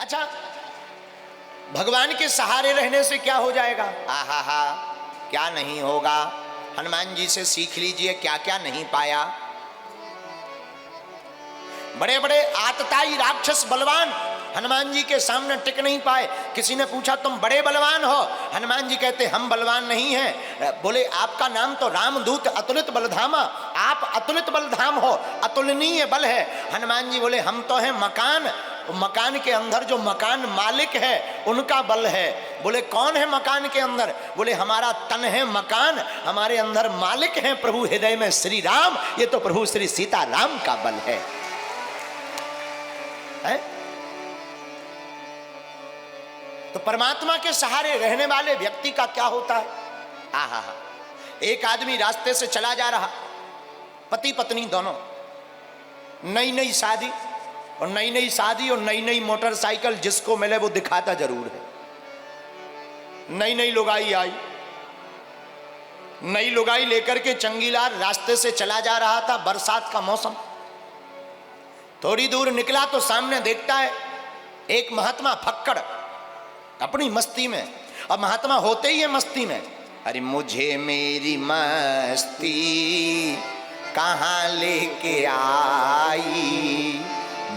अच्छा, भगवान के सहारे रहने से क्या हो जाएगा? आहा हा, क्या नहीं होगा। हनुमान जी से सीख लीजिए क्या क्या नहीं पाया। बड़े बड़े आतताई राक्षस बलवान हनुमान जी के सामने टिक नहीं पाए। किसी ने पूछा तुम बड़े बलवान हो? हनुमान जी कहते हम बलवान नहीं हैं। बोले आपका नाम तो रामदूत अतुलित बलधामा, आप अतुलित बलधाम हो, अतुलनीय बल है। हनुमान जी बोले हम तो हैं मकान, मकान के अंदर जो मकान मालिक है उनका बल है। बोले कौन है मकान के अंदर? बोले हमारा तन है मकान, हमारे अंदर मालिक है प्रभु हृदय में श्री राम, ये तो प्रभु श्री सीता राम का बल है। तो परमात्मा के सहारे रहने वाले व्यक्ति का क्या होता है? आहा हा, एक आदमी रास्ते से चला जा रहा, पति पत्नी दोनों, नई नई शादी और नई नई शादी और नई नई मोटरसाइकिल, जिसको मिले वो दिखाता जरूर है। नई नई लुगाई आई, नई लुगाई लेकर के चंगीलाल रास्ते से चला जा रहा था। बरसात का मौसम, थोड़ी दूर निकला तो सामने देखता है एक महात्मा फक्कड़ अपनी मस्ती में। अब महात्मा होते ही है मस्ती में। अरे मुझे मेरी मस्ती कहाँ लेके आई,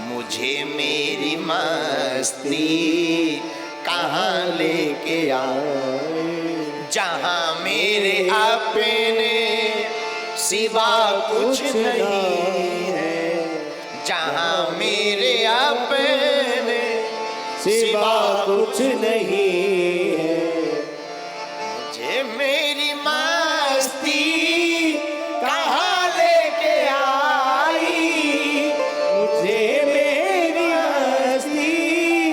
मुझे मेरी मस्ती कहाँ लेके आई, जहाँ मेरे अपने सिवा कुछ नहीं है, जहाँ मेरे अपने सिवा कुछ नहीं है, मुझे मेरी मस्ती कहाँ लेके आई, मुझे मेरी मस्ती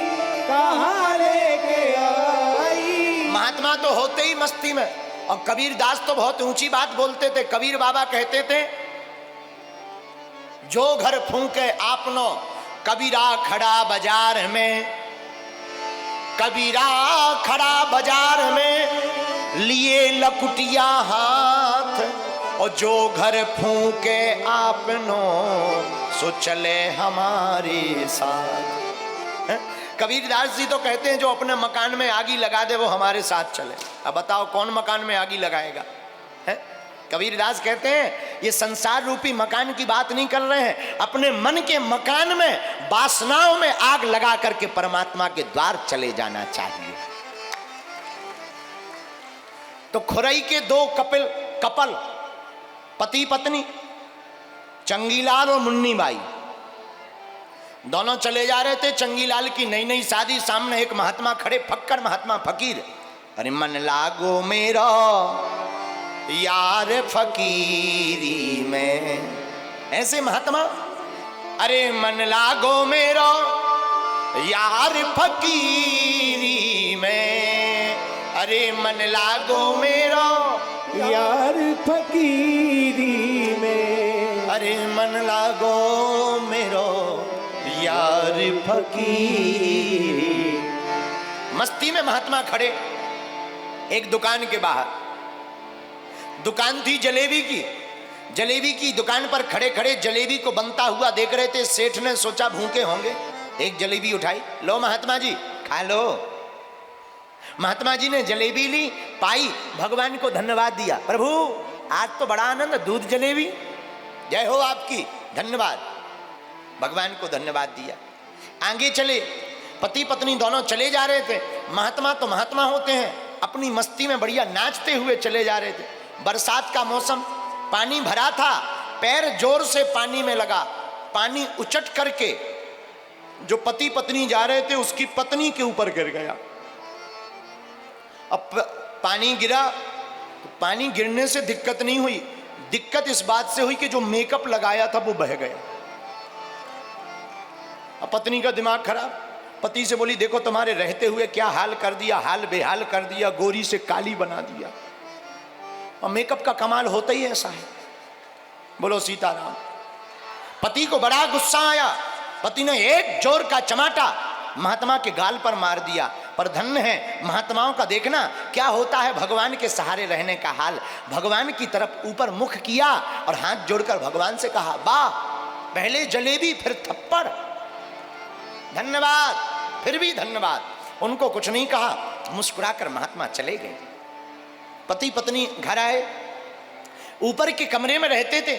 कहाँ लेके आई। महात्मा तो होते ही मस्ती में। और कबीर दास तो बहुत ऊंची बात बोलते थे। कबीर बाबा कहते थे जो घर फूंके आपनो कबीरा खड़ा बाजार में, कबीरा खड़ा बाजार में लिए लकुटिया हाथ, और जो घर फूंके आपनो सो चले हमारे साथ। कबीरदास जी तो कहते हैं जो अपने मकान में आगी लगा दे वो हमारे साथ चले। अब बताओ कौन मकान में आगी लगाएगा? है? कबीरदास कहते हैं ये संसार रूपी मकान की बात नहीं कर रहे हैं, अपने मन के मकान में वासनाओं में आग लगा करके परमात्मा के द्वार चले जाना चाहिए। तो खुरई के दो कपल पति पत्नी चंगीलाल और मुन्नी बाई दोनों चले जा रहे थे। चंगीलाल की नई नई शादी, सामने एक महात्मा खड़े, फक्कड़ महात्मा फकीर। अरे मन लागो मेरा यार फकीरी में, ऐसे महात्मा। अरे मन लागो मेरा यार फकीरी में, अरे मन लागो मेरा यार फकीरी में, अरे मन लागो मेरो यार फकीरी। मस्ती में महात्मा खड़े एक दुकान के बाहर। दुकान थी जलेबी की। जलेबी की दुकान पर खड़े खड़े जलेबी को बनता हुआ देख रहे थे। सेठ ने सोचा भूखे होंगे, एक जलेबी उठाई, लो महात्मा जी खा लो। महात्मा जी ने जलेबी ली, पाई, भगवान को धन्यवाद दिया। प्रभु आज तो बड़ा आनंद, दूध जलेबी, जय हो आपकी, धन्यवाद। भगवान को धन्यवाद दिया। आगे चले, पति पत्नी दोनों चले जा रहे थे। महात्मा तो महात्मा होते हैं, अपनी मस्ती में बढ़िया नाचते हुए चले जा रहे थे। बरसात का मौसम, पानी भरा था, पैर जोर से पानी में लगा, पानी उचट करके जो पति पत्नी जा रहे थे उसकी पत्नी के ऊपर गिर गया। अब पानी गिरा तो पानी गिरने से दिक्कत नहीं हुई, दिक्कत इस बात से हुई कि जो मेकअप लगाया था वो बह गया। अब पत्नी का दिमाग खराब, पति से बोली देखो तुम्हारे रहते हुए क्या हाल कर दिया, हाल बेहाल कर दिया, गोरी से काली बना दिया। और मेकअप का कमाल होता ही ऐसा है। बोलो सीताराम। पति को बड़ा गुस्सा आया, पति ने एक जोर का चमाटा महात्मा के गाल पर मार दिया। पर धन्य है महात्माओं का देखना क्या होता है भगवान के सहारे रहने का हाल। भगवान की तरफ ऊपर मुख किया और हाथ जोड़कर भगवान से कहा वाह, पहले जलेबी फिर थप्पड़, धन्यवाद फिर भी धन्यवाद। उनको कुछ नहीं कहा, मुस्कुराकर महात्मा चले गए। पति पत्नी घर आए, ऊपर के कमरे में रहते थे।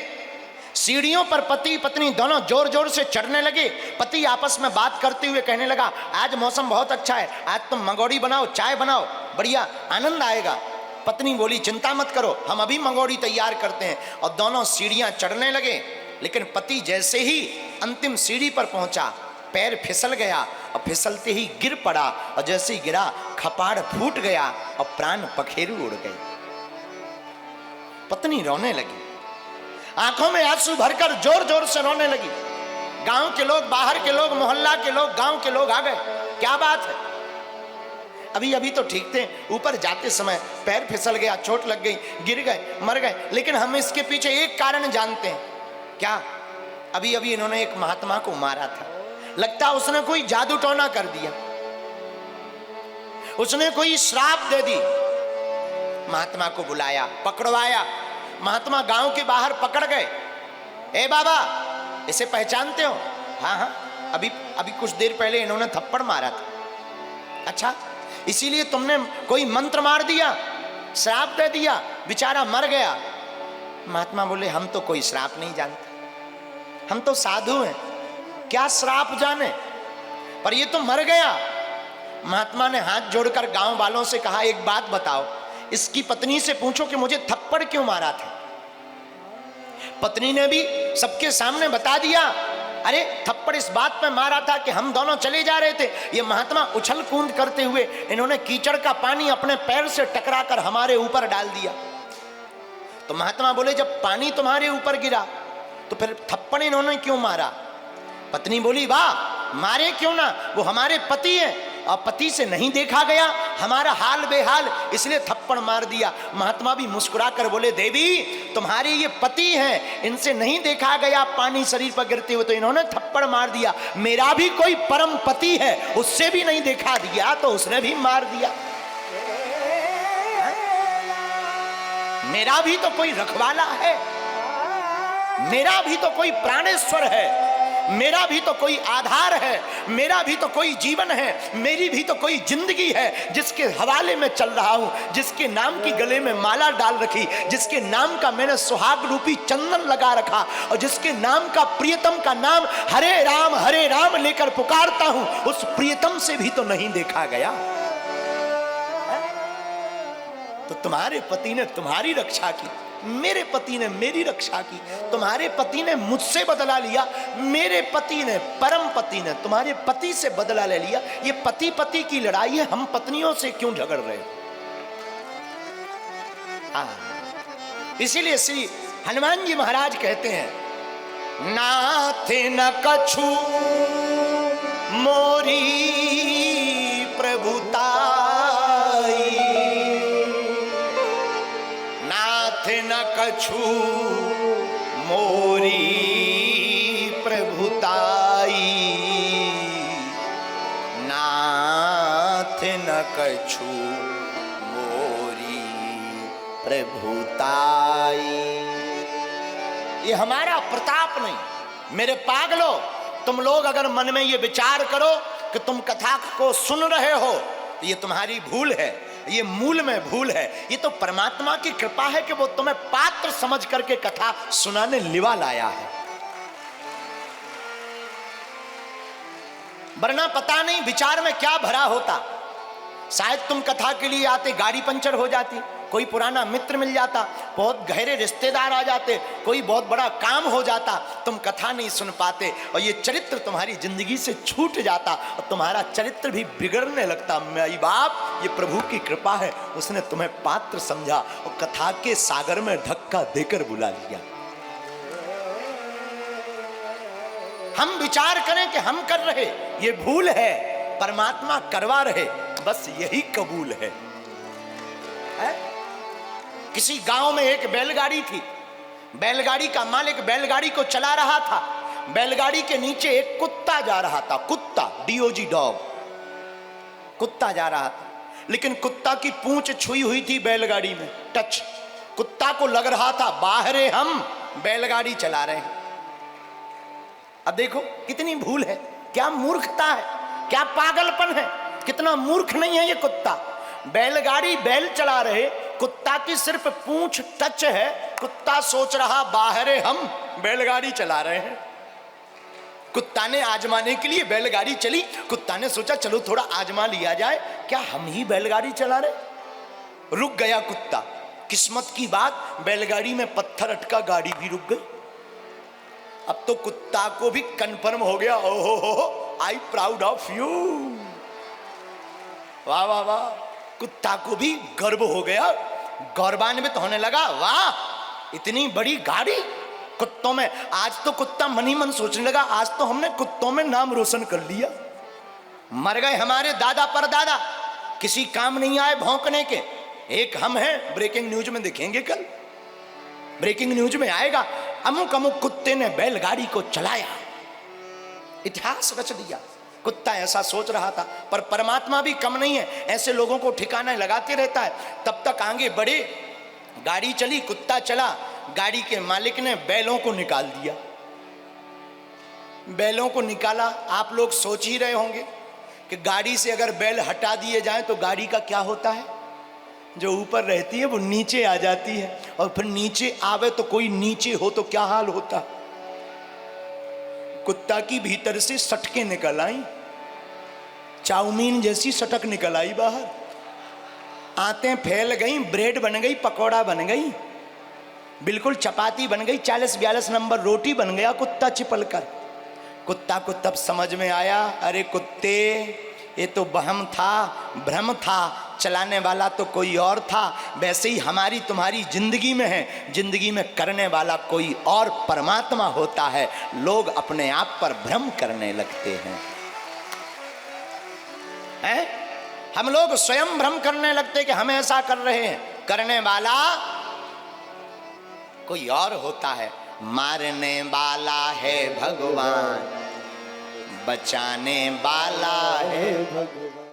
सीढ़ियों पर पति पत्नी दोनों जोर जोर से चढ़ने लगे। पति आपस में बात करते हुए कहने लगा, आज मौसम बहुत अच्छा है, आज तुम मंगोड़ी बनाओ, चाय बनाओ, बढ़िया आनंद आएगा। पत्नी बोली, चिंता मत करो, हम अभी मंगोड़ी तैयार करते हैं। और दोनों सीढ़ियां चढ़ने लगे। लेकिन पति जैसे ही अंतिम सीढ़ी पर पहुंचा, पैर फिसल गया और फिसलते ही गिर पड़ा। और जैसे ही गिरा, कपाड़ फूट गया और प्राण पखेरु उड़ गए। पत्नी रोने लगी, आंखों में आंसू भरकर जोर जोर से रोने लगी। गांव के लोग, बाहर के लोग, मोहल्ला के लोग, गांव के लोग आ गए। क्या बात है? अभी अभी तो ठीक थे, ऊपर जाते समय पैर फिसल गया, चोट लग गई, गिर गए, मर गए। लेकिन हम इसके पीछे एक कारण जानते हैं। क्या? अभी अभी इन्होंने एक महात्मा को मारा था। लगता उसने कोई जादू टोना कर दिया, उसने कोई श्राप दे दी। महात्मा को बुलाया, पकड़वाया। महात्मा गांव के बाहर पकड़ गए। ए बाबा, इसे पहचानते हो? हाँ हाँ, अभी कुछ देर पहले इन्होंने थप्पड़ मारा था। अच्छा, इसीलिए तुमने कोई मंत्र मार दिया, श्राप दे दिया, बेचारा मर गया। महात्मा बोले, हम तो कोई श्राप नहीं जानते, हम तो साधु हैं, क्या श्राप जाने, पर ये तो मर गया। महात्मा ने हाथ जोड़कर गांव वालों से कहा, एक बात बताओ, इसकी पत्नी से पूछो कि मुझे थप्पड़ क्यों मारा था। पत्नी ने भी सबके सामने बता दिया, अरे थप्पड़ इस बात पे मारा था कि हम दोनों चले जा रहे थे। ये महात्मा उछल कूद करते हुए इन्होंने कीचड़ का पानी अपने पैर से टकराकर हमारे ऊपर डाल दिया। तो महात्मा बोले, जब पानी तुम्हारे ऊपर गिरा तो फिर थप्पड़ इन्होंने क्यों मारा? पत्नी बोली, वाह, मारे क्यों ना, वो हमारे पति हैं और पति से नहीं देखा गया, हमारा हाल बेहाल, इसलिए थप्पड़ मार दिया। महात्मा भी मुस्कुराकर बोले, देवी तुम्हारे ये पति हैं, इनसे नहीं देखा गया पानी शरीर पर गिरते हुए, तो इन्होंने थप्पड़ मार दिया। मेरा भी कोई परम पति है, उससे भी नहीं देखा दिया तो उसने भी मार दिया। मेरा भी तो कोई रखवाला है, मेरा भी तो कोई प्राणेश्वर है, मेरा भी तो कोई आधार है, मेरा भी तो कोई जीवन है, मेरी भी तो कोई जिंदगी है, जिसके हवाले में चल रहा हूं, जिसके नाम की गले में माला डाल रखी, जिसके नाम का मैंने सुहाग रूपी चंदन लगा रखा, और जिसके नाम का, प्रियतम का नाम हरे राम लेकर पुकारता हूं, उस प्रियतम से भी तो नहीं देखा गया। तो तुम्हारे पति ने तुम्हारी रक्षा की, मेरे पति ने मेरी रक्षा की। तुम्हारे पति ने मुझसे बदला लिया, मेरे पति ने, परम पति ने तुम्हारे पति से बदला ले लिया। ये पति पति की लड़ाई है, हम पत्नियों से क्यों झगड़ रहे? इसीलिए श्री हनुमान जी महाराज कहते हैं, नाथ न कछु मोरी प्रभुताई, न कछु मोरी प्रभुताई, नाथ न कछु मोरी प्रभुताई। ये हमारा प्रताप नहीं, मेरे पागलो, तुम लोग अगर मन में ये विचार करो कि तुम कथा को सुन रहे हो, तो ये तुम्हारी भूल है, ये मूल में भूल है। ये तो परमात्मा की कृपा है कि वो तुम्हें पात्र समझ करके कथा सुनाने लिवा लाया है, वरना पता नहीं विचार में क्या भरा होता। शायद तुम कथा के लिए आते, गाड़ी पंचर हो जाती, कोई पुराना मित्र मिल जाता, बहुत गहरे रिश्तेदार आ जाते, कोई बहुत बड़ा काम हो जाता, तुम कथा नहीं सुन पाते और ये चरित्र तुम्हारी जिंदगी से छूट जाता और तुम्हारा चरित्र भी बिगड़ने लगता। माई बाप, ये प्रभु की कृपा है, उसने तुम्हें पात्र समझा और कथा के सागर में धक्का देकर बुला लिया। हम विचार करें कि हम कर रहे, ये भूल है, परमात्मा करवा रहे, बस यही कबूल है? किसी गांव में एक बैलगाड़ी थी, बैलगाड़ी का मालिक बैलगाड़ी को चला रहा था, बैलगाड़ी के नीचे एक कुत्ता जा रहा था, कुत्ता, डीओजी डॉग, कुत्ता जा रहा था, लेकिन कुत्ता की पूंछ छुई हुई थी बैलगाड़ी में, टच। कुत्ता को लग रहा था बाहरे हम बैलगाड़ी चला रहे हैं। अब देखो कितनी भूल है, क्या मूर्खता है। क्या पागलपन है, कितना मूर्ख नहीं है ये कुत्ता। बैलगाड़ी बैल चला रहे, कुत्ता की सिर्फ पूंछ टच है, कुत्ता सोच रहा बाहर है, हम बैलगाड़ी चला रहे हैं। कुत्ता ने आजमाने के लिए बैलगाड़ी चली, कुत्ता ने सोचा चलो थोड़ा आजमा लिया जाए, क्या हम ही बैलगाड़ी चला रहे। रुक गया कुत्ता, किस्मत की बात बैलगाड़ी में पत्थर अटका, गाड़ी भी रुक गई। अब तो कुत्ता को भी कंफर्म हो गया, ओहो हो, आई प्राउड ऑफ यू, वाह वाह वाह। कुत्ता को भी गर्व हो गया, गौरवान्वित होने लगा, वाह इतनी बड़ी गाड़ी कुत्तों में। आज तो कुत्ता मन ही मन सोचने लगा, आज तो हमने कुत्तों में नाम रोशन कर लिया। मर गए हमारे दादा परदादा, किसी काम नहीं आए भौंकने के, एक हम हैं। ब्रेकिंग न्यूज में देखेंगे, कल ब्रेकिंग न्यूज में आएगा, अमुक अमुक कुत्ते ने बैलगाड़ी को चलाया, इतिहास रच दिया। कुत्ता ऐसा सोच रहा था, पर परमात्मा भी कम नहीं है, ऐसे लोगों को ठिकाना लगाते रहता है। तब तक आगे बढ़े, गाड़ी चली, कुत्ता चला, गाड़ी के मालिक ने बैलों को निकाल दिया। बैलों को निकाला, आप लोग सोच ही रहे होंगे कि गाड़ी से अगर बैल हटा दिए जाए तो गाड़ी का क्या होता है, जो ऊपर रहती है वो नीचे आ जाती है, और फिर नीचे आवे तो कोई नीचे हो तो क्या हाल होता। कुत्ता की भीतर से सटके निकल आई, चाउमीन जैसी सटक निकल आई बाहर, आंतें फैल गई, ब्रेड बन गई, पकौड़ा बन गई, बिल्कुल चपाती बन गई, 40-42 नंबर रोटी बन गया कुत्ता चिपल कर। कुत्ता को तब समझ में आया, अरे कुत्ते ये तो वहम था, भ्रम था, चलाने वाला तो कोई और था। वैसे ही हमारी तुम्हारी जिंदगी में है, जिंदगी में करने वाला कोई और परमात्मा होता है, लोग अपने आप पर भ्रम करने लगते हैं। हम लोग स्वयं भ्रम करने लगते कि हम ऐसा कर रहे हैं, करने वाला कोई और होता है। मारने वाला है भगवान, बचाने वाला है भगवान।